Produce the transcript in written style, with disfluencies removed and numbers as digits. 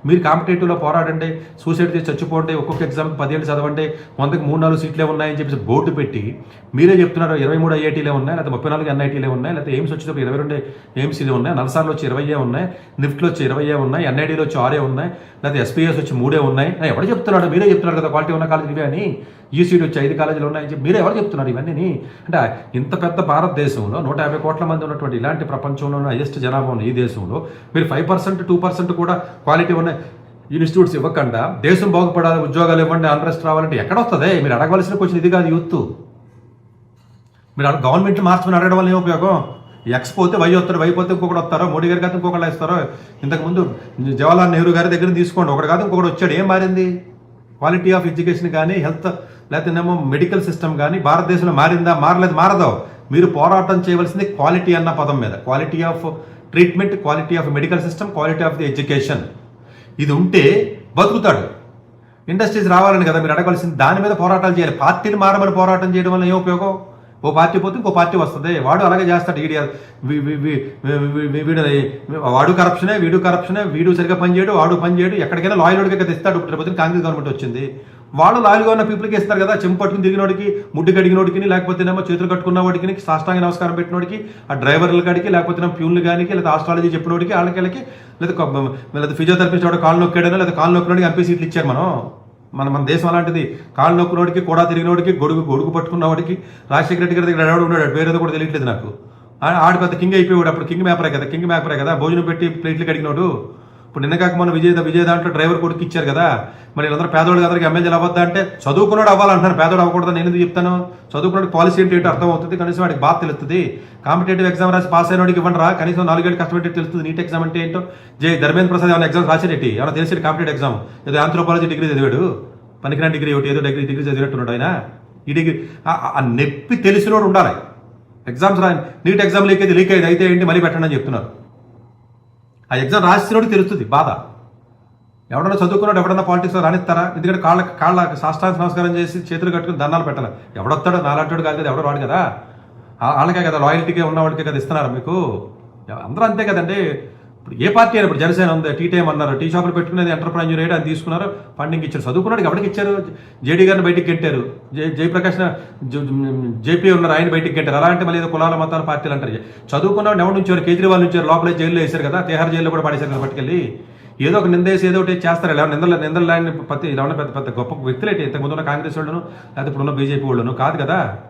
మీరు కాంపిటేటివ్లో పోరాడండి, సూసైడ్ చేసి చచ్చిపోండి, ఒక్కొక్క ఎగ్జామ్కి 10 ఏళ్ళు చదవండి, 100కి 3-4 సీట్లే ఉన్నాయని చెప్పేసి బోర్డు పెట్టి మీరే చెప్తున్నారు 23 ఐఐటీలే ఉన్నాయి, లేకపోతే 34 ఎన్ఐటీలే ఉన్నాయి, లేకపోతే ఎయిమ్స్ వచ్చేటప్పుడు 22 ఎయిమ్స్లే ఉన్నాయి, నల్సార్లో వచ్చి 20 ఉన్నాయి, నిఫ్ట్లో వచ్చి 20 ఉన్నాయి, ఎన్ఐడీలో వచ్చి 6 ఉన్నాయి, లేకపోతే ఎస్పీఎస్ వచ్చి 3 ఉన్నాయి. ఎవరు చెప్తున్నాడు? మీరే చెప్తున్నారు కదా క్వాలిటీ ఉన్న కాలేజీలు ఇవే అని. యూసీడీ వచ్చి 5 కాలేజీలు ఉన్నాయని చెప్పి మీరే ఎవరు చెప్తున్నారు ఇవన్నీ? అంటే ఇంత పెద్ద భారతదేశంలో 150 కోట్ల మంది ఉన్నటువంటి ఇలాంటి ప్రపంచంలో హైయెస్ట్ జనాభా ఉన్న ఈ దేశంలో మీరు 5% 2% కూడా క్వాలిటీ ఉన్న ఇన్స్టిట్యూట్స్ ఇవ్వకుండా దేశం బాగుపడాలి, ఉద్యోగాలు ఇవ్వండి, అన్రెస్ట్ రావాలంటే ఎక్కడ వస్తుంది? మీరు అడగవలసిన క్వశ్చన్ ఇది కాదు. యూత్ మీరు గవర్నమెంట్ మార్చమని అడగడం వల్ల ఏం ఉపయోగం? ఎక్స్ పోతే వై వస్తారు, వై పోతే ఇంకొకటి వస్తారో, మోడీ గారి కాదు ఇంకొకటి ఇస్తారో. ఇంతకుముందు జవహర్లాల్ నెహ్రూ గారి దగ్గర తీసుకోండి, ఒకటి కాదు ఇంకొకటి వచ్చాడు. ఏం మారింది? క్వాలిటీ ఆఫ్ ఎడ్యుకేషన్ కానీ, హెల్త్ లేకపోతేనేమో మెడికల్ సిస్టమ్ కానీ భారతదేశంలో మారిందా? మారలేదు, మారదు. మీరు పోరాటం చేయవలసింది క్వాలిటీ అన్న పదం మీద. Quality of treatment, quality of medical system, quality of the education. ఇది ఉంటే బతుకుతాడు. ఇండస్ట్రీస్ రావాలని కదా మీరు అడగవలసింది. దాని మీద పోరాటాలు చేయాలి. పార్టీని మారమని పోరాటం చేయడం వల్ల ఏం ఉపయోగం? ఓ పార్టీ పోతే ఇంకో పార్టీ వస్తుంది. వాడు అలాగే చేస్తాడు. వాడు కరప్షనే, వీడు కరప్షనే, వీడు సరిగ్గా పనిచేయడు, వాడు పనిచేయడు. ఎక్కడికైనా లాయర్గా కదా ఇస్తాడు. రేపు కాంగ్రెస్ గవర్నమెంట్ వచ్చింది, వాళ్ళు లాయర్గా ఉన్న పీపుల్కి ఇస్తారు కదా. చెంపు పట్టుకుని తిరిగినోడికి, ముడ్డు కడిగినోడికి, లేకపోతేనేమో చేతులు కట్టుకున్న వాడికి, సాష్టాంగ నమస్కారం పెట్టినోడికి, ఆ డ్రైవర్ల కాడికి, లేకపోతే ప్యూన్లు కానీ, లేదా ఆస్ట్రాలజీ చెప్పినోడికి, వాళ్ళకి లేదా ఫిజియోథెరపిస్ట్ వాడు కాళ్ళు నొక్కాడనో లేదా కాళ్ళు నొక్కినోడికి ఎంపీ సీట్లు ఇచ్చారు. మన దేశం అలాంటిది. కాళ్ళు నొక్కినోడికి, కూడా తిరిగినోడికి, గొడుగు పట్టుకున్నవాడికి, రాజశేఖర రెడ్డి గారి దగ్గర ఎవడు ఉన్నాడు, వేరేదో కూడా తెలియట్లేదు నాకు. ఆడు పెద్ద కింగ్ అయిపోయాడు. అప్పుడు కింగ్ మేపరే కదా భోజనం పెట్టి ప్లేట్లు కడిగినోడు. ఇప్పుడు నిన్న కాక మన విజయ దాంట్లో డ్రైవర్ కొడుకు ఇచ్చారు కదా. మరి వీళ్ళందరూ పేదోడు కదా, ఎమ్మెల్యేలు అవ్వద్దా అంటే చదువుకున్నాడు అవ్వాలంటున్నాను, పేదోడు అవ్వకూడదు. నేను ఎందుకు చెప్తాను? చదువుకున్నాడు పాలసీ ఏంటో అర్థం అవుతుంది, కనీసం వాడికి బాగా తెలుస్తుంది. కాంపిటేటివ్ ఎగ్జామ్ రాసి పాస్ అయినోడికి ఇవ్వండిరా, కనీసం 4 ఏళ్ళు కష్టపడి తెలుస్తుంది నీట్ ఎగ్జామ్ అంటే ఏంటో. ధర్మేంద్ర ప్రసాద్ ఏమైనా ఎగ్జామ్ రాసేటి ఏమైనా తెలిసి కాంపిటేటివ్ ఎగ్జామ్ ఏదో ఆంథ్రోపాలజీ డిగ్రీ చదివాడు, పనికిరాని డిగ్రీ ఒకటి ఏదో డిగ్రీ చదివినట్టున్నాడు ఆయన. ఈ డిగ్రీ ఆ నొప్పి తెలిసినోడు ఉండాలి. ఎగ్జామ్స్ నీట్ ఎగ్జామ్ లీక్ అయ్యేది అయితే ఏంటి మళ్ళీ పెట్టండి అని చెప్తున్నారు. ఆ ఎగ్జామ్ రాసినోడు తెలుస్తుంది బాధ. ఎవడన్నా చదువుకున్నాడు, ఎవడన్నా పాలిటిక్స్లో రానిస్తారా? ఎందుకంటే కాళ్ళ సాష్టాంగ నమస్కారం చేసి చేతులు కట్టుకుని దండాలు పెట్టాలి. ఎవడొస్తాడో నాలాంటి కాదు కదా, ఎవడో రాడు కదా. వాళ్ళకే కదా, లాయల్టీగా ఉన్నవాడికే కదా ఇస్తున్నారు మీకు. అందరూ అంతే కదండి. ఇప్పుడు ఏ పార్టీ అయినా, ఇప్పుడు జనసేన ఉంది, టీ టైం అన్నారు, టీ షాపులు పెట్టుకునేది ఎంటర్ప్రైజ్ రేట్ అని తీసుకున్నారు, ఫండింగ్ ఇచ్చారు. చదువుకున్నాడు ఎవరికి ఇచ్చారు? జేడీ గారిని బయటికి గెట్టారు, జయప్రకాష్ జేపీ ఉన్నారు, ఆయన బయటికి గెట్టారు. అలా అంటే మళ్ళీ ఏదో కులాల మతాల పార్టీలు అంటారు. చదువుకున్నాడు ఎవరు నుంచారు? కేజ్రీవాల్ నుంచారు, లోపలే జైల్లో వేశారు కదా, తిహార్ జైల్లో కూడా పడేశారు కదా పట్టుకెళ్ళి. ఏదో ఒక నిందేసి ఏదో ఒకటి చేస్తారు. ఇలా నిందలు పెద్ద గొప్ప వ్యక్తులు అయితే ఇంతకుముందు ఉన్న కాంగ్రెస్ వాళ్ళను లేకపోతే ఇప్పుడున్న బీజేపీ వాళ్ళను కాదు కదా.